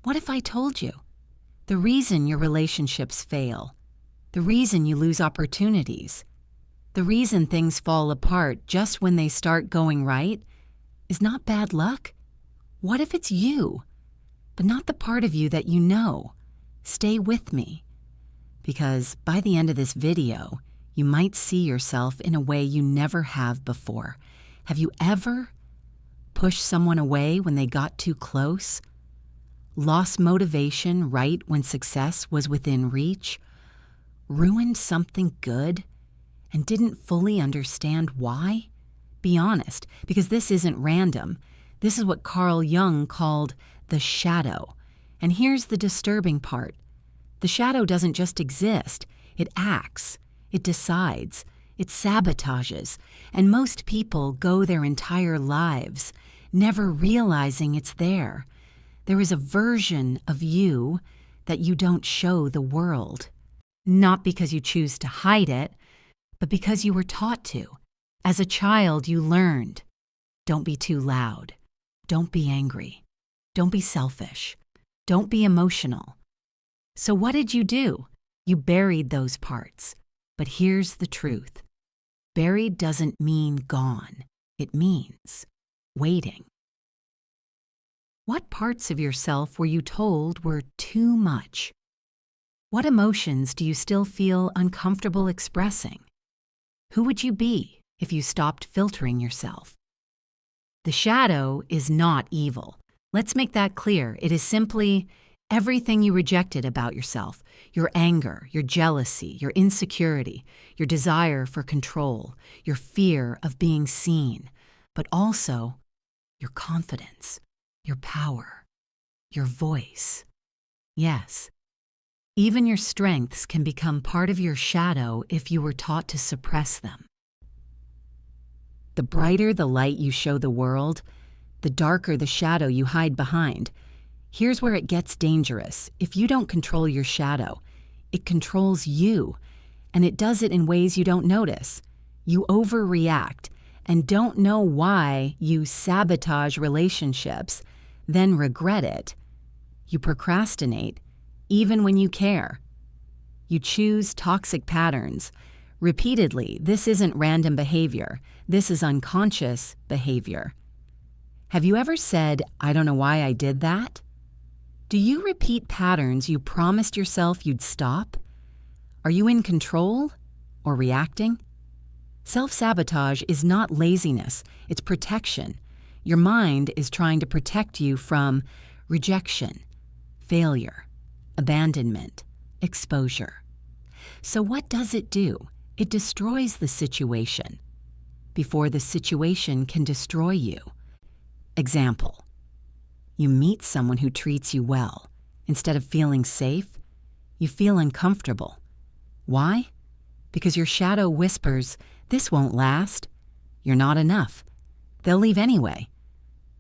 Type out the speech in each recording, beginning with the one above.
What if I told you? The reason your relationships fail, the reason you lose opportunities, the reason things fall apart just when they start going right is not bad luck. What if it's you, but not the part of you that you know? Stay with me, because by the end of this video, you might see yourself in a way you never have before. Have you ever pushed someone away when they got too close? Lost motivation right when success was within reach? Ruined something good and didn't fully understand why? Be honest, because this isn't random. This is what Carl Jung called the shadow. And here's the disturbing part. The shadow doesn't just exist. It acts. It decides. It sabotages. And most people go their entire lives never realizing it's there. There is a version of you that you don't show the world. Not because you choose to hide it, but because you were taught to. As a child, you learned. Don't be too loud. Don't be angry. Don't be selfish. Don't be emotional. So what did you do? You buried those parts. But here's the truth. Buried doesn't mean gone. It means waiting. What parts of yourself were you told were too much? What emotions do you still feel uncomfortable expressing? Who would you be if you stopped filtering yourself? The shadow is not evil. Let's make that clear. It is simply everything you rejected about yourself. Your anger, your jealousy, your insecurity, your desire for control, your fear of being seen, but also your confidence, your power, your voice. Yes, even your strengths can become part of your shadow if you were taught to suppress them. The brighter the light you show the world, the darker the shadow you hide behind. Here's where it gets dangerous. If you don't control your shadow, it controls you, and it does it in ways you don't notice. You overreact and don't know why you sabotage relationships, then regret it. You procrastinate, even when you care. You choose toxic patterns. Repeatedly, this isn't random behavior. This is unconscious behavior. Have you ever said, "I don't know why I did that"? Do you repeat patterns you promised yourself you'd stop? Are you in control or reacting? Self-sabotage is not laziness, it's protection. Your mind is trying to protect you from rejection, failure, abandonment, exposure. So what does it do? It destroys the situation before the situation can destroy you. Example. You meet someone who treats you well. Instead of feeling safe, you feel uncomfortable. Why? Because your shadow whispers, "This won't last. You're not enough. They'll leave anyway."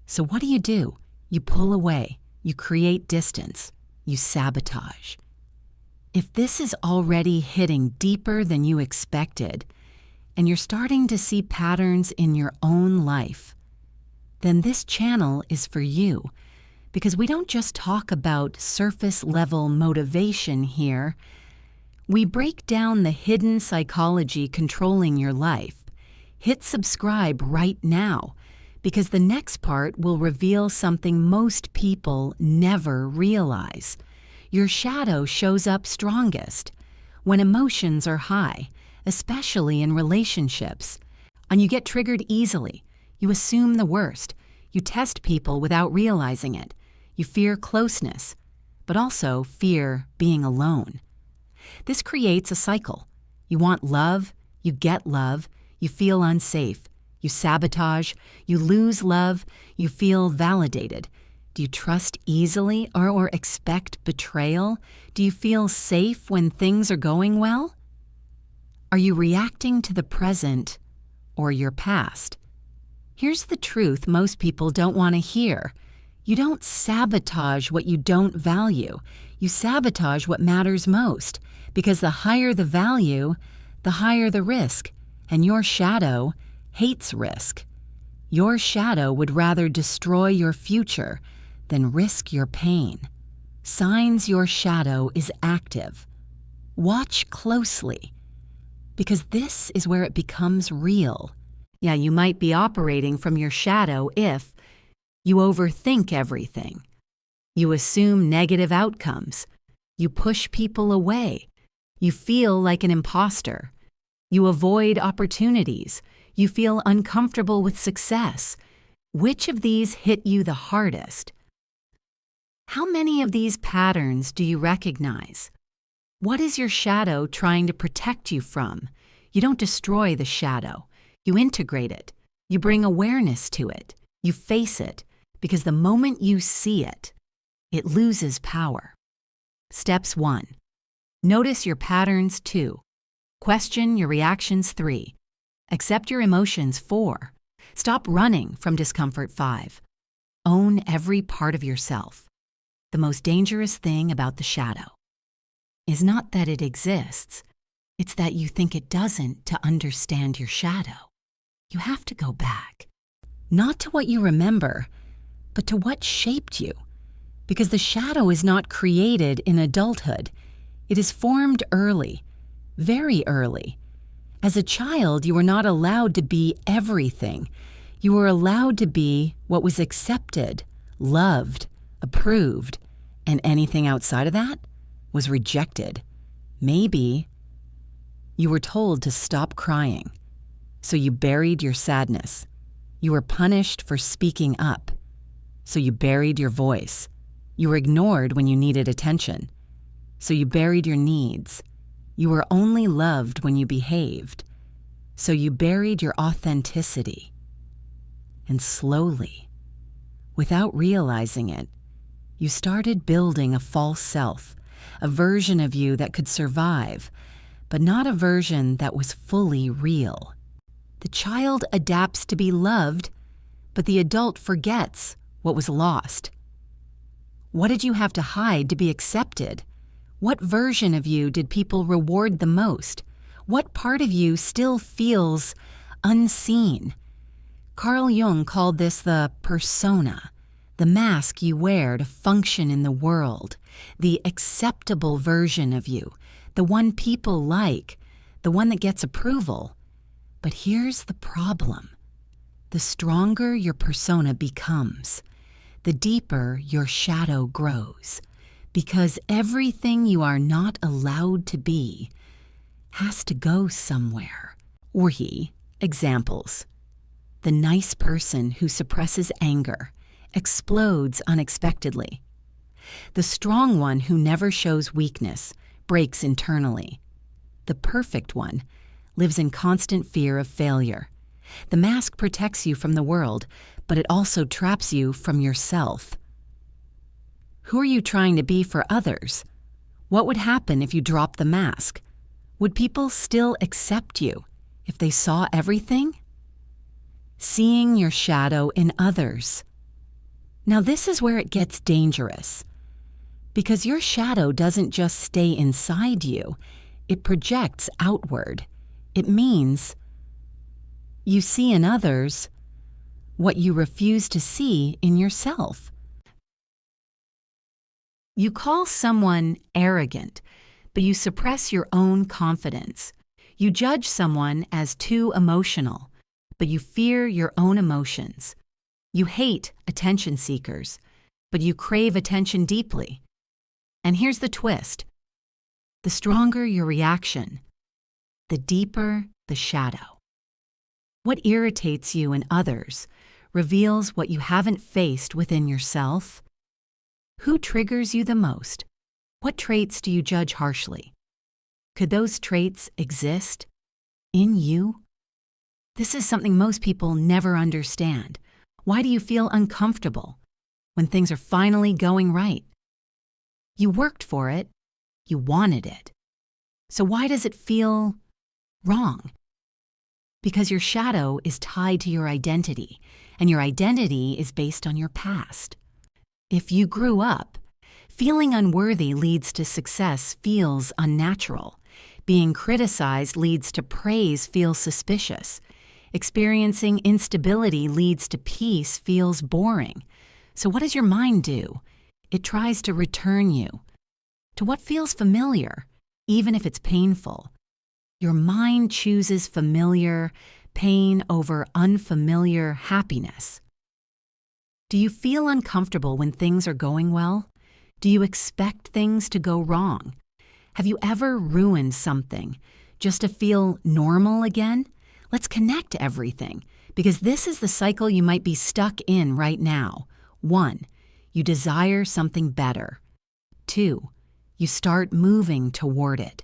So what do? You pull away. You create distance. You sabotage. If this is already hitting deeper than you expected, and you're starting to see patterns in your own life, then this channel is for you. Because we don't just talk about surface-level motivation here. We break down the hidden psychology controlling your life. Hit subscribe right now, because the next part will reveal something most people never realize. Your shadow shows up strongest when emotions are high, especially in relationships, and you get triggered easily. You assume the worst. You test people without realizing it. You fear closeness, but also fear being alone. This creates a cycle. You want love, you get love, you feel unsafe, you sabotage, you lose love, you feel validated. Do you trust easily or expect betrayal? Do you feel safe when things are going well? Are you reacting to the present or your past? Here's the truth most people don't want to hear. You don't sabotage what you don't value. You sabotage what matters most, because the higher the value, the higher the risk, and your shadow hates risk. Your shadow would rather destroy your future than risk your pain. Signs your shadow is active. Watch closely, because this is where it becomes real. Yeah, you might be operating from your shadow if you overthink everything, you assume negative outcomes, you push people away, you feel like an imposter, you avoid opportunities, you feel uncomfortable with success. Which of these hit you the hardest? How many of these patterns do you recognize? What is your shadow trying to protect you from? You don't destroy the shadow. You integrate it. You bring awareness to it. You face it, because the moment you see it, it loses power. Steps 1. Notice your patterns 2. Question your reactions 3. Accept your emotions 4. Stop running from discomfort 5. Own every part of yourself. The most dangerous thing about the shadow is not that it exists, it's that you think it doesn't to understand your shadow. You have to go back, not to what you remember, but to what shaped you. Because the shadow is not created in adulthood. It is formed early, very early. As a child, you were not allowed to be everything. You were allowed to be what was accepted, loved, approved, and anything outside of that was rejected. Maybe you were told to stop crying, so you buried your sadness. You were punished for speaking up, so you buried your voice. You were ignored when you needed attention, so you buried your needs. You were only loved when you behaved, so you buried your authenticity. And slowly, without realizing it, you started building a false self, a version of you that could survive, but not a version that was fully real. The child adapts to be loved, but the adult forgets what was lost. What did you have to hide to be accepted? What version of you did people reward the most? What part of you still feels unseen? Carl Jung called this the persona, the mask you wear to function in the world, the acceptable version of you, the one people like, the one that gets approval. But here's the problem. The stronger your persona becomes, the deeper your shadow grows, because everything you are not allowed to be has to go somewhere. Or examples. The nice person who suppresses anger explodes unexpectedly. The strong one who never shows weakness breaks internally. The perfect one lives in constant fear of failure. The mask protects you from the world, but it also traps you from yourself. Who are you trying to be for others? What would happen if you dropped the mask? Would people still accept you if they saw everything? Seeing your shadow in others. Now this is where it gets dangerous, because your shadow doesn't just stay inside you, it projects outward. It means you see in others what you refuse to see in yourself. You call someone arrogant, but you suppress your own confidence. You judge someone as too emotional, but you fear your own emotions. You hate attention seekers, but you crave attention deeply. And here's the twist. The stronger your reaction, the deeper the shadow. What irritates you in others reveals what you haven't faced within yourself. Who triggers you the most? What traits do you judge harshly? Could those traits exist in you? This is something most people never understand. Why do you feel uncomfortable when things are finally going right? You worked for it. You wanted it. So why does it feel wrong? Because your shadow is tied to your identity, and your identity is based on your past. If you grew up, feeling unworthy leads to success feels unnatural. Being criticized leads to praise feels suspicious. Experiencing instability leads to peace feels boring. So what does your mind do? It tries to return you to what feels familiar, even if it's painful. Your mind chooses familiar pain over unfamiliar happiness. Do you feel uncomfortable when things are going well? Do you expect things to go wrong? Have you ever ruined something just to feel normal again? Let's connect everything, because this is the cycle you might be stuck in right now. 1. You desire something better. 2. You start moving toward it.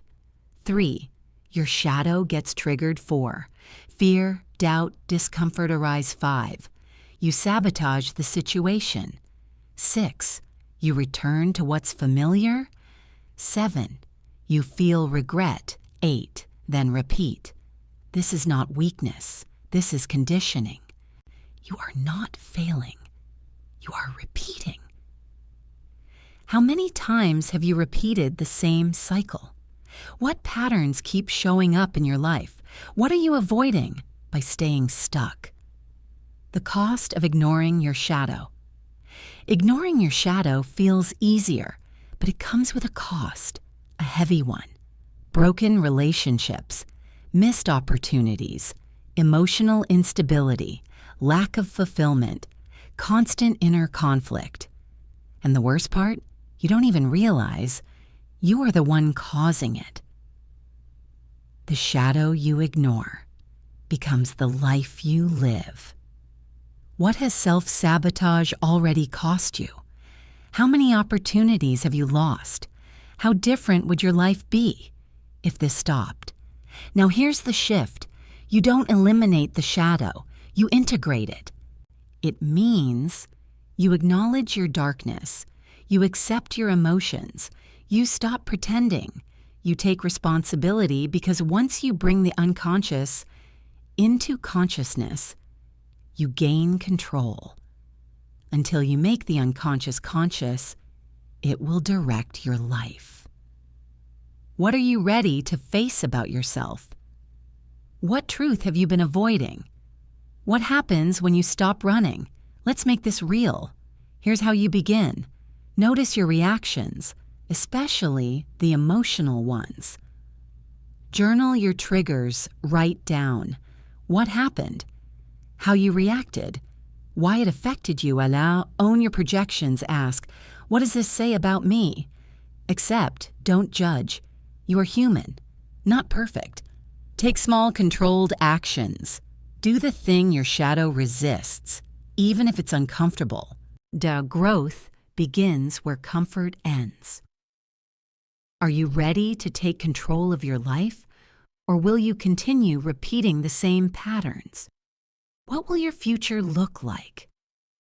3. Your shadow gets triggered. 4. Fear, doubt, discomfort arise. 5. You sabotage the situation. 6. You return to what's familiar. 7. You feel regret. 8. Then repeat. This is not weakness. This is conditioning. You are not failing. You are repeating. How many times have you repeated the same cycle? What patterns keep showing up in your life? What are you avoiding by staying stuck? The cost of ignoring your shadow. Ignoring your shadow feels easier, but it comes with a cost, a heavy one. Broken relationships, missed opportunities, emotional instability, lack of fulfillment, constant inner conflict. And the worst part, you don't even realize you are the one causing it. The shadow you ignore becomes the life you live. What has self-sabotage already cost you? How many opportunities have you lost? How different would your life be if this stopped? Now here's the shift. You don't eliminate the shadow, you integrate it. It means you acknowledge your darkness, you accept your emotions, you stop pretending, you take responsibility, because once you bring the unconscious into consciousness, you gain control. Until you make the unconscious conscious, it will direct your life. What are you ready to face about yourself? What truth have you been avoiding? What happens when you stop running? Let's make this real. Here's how you begin. Notice your reactions, especially the emotional ones. Journal your triggers, write down what happened, how you reacted, why it affected you. Own your projections. Ask, what does this say about me? Accept, don't judge. You are human, not perfect. Take small, controlled actions. Do the thing your shadow resists, even if it's uncomfortable. Growth begins where comfort ends. Are you ready to take control of your life, or will you continue repeating the same patterns? What will your future look like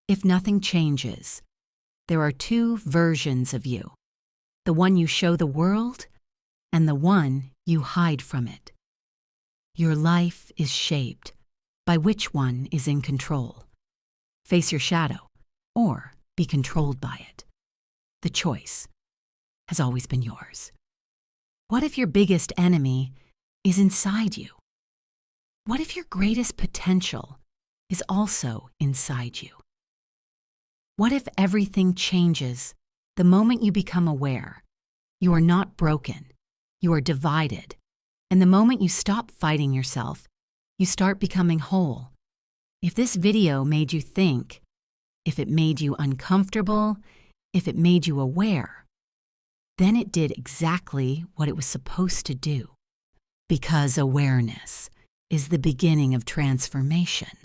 if nothing changes? There are 2 versions of you, the one you show the world and the one you hide from it. Your life is shaped by which one is in control. Face your shadow or be controlled by it. The choice has always been yours. What if your biggest enemy is inside you? What if your greatest potential is also inside you? What if everything changes the moment you become aware? You are not broken, you are divided. And the moment you stop fighting yourself, you start becoming whole. If this video made you think, if it made you uncomfortable, if it made you aware, then it did exactly what it was supposed to do. Because awareness is the beginning of transformation.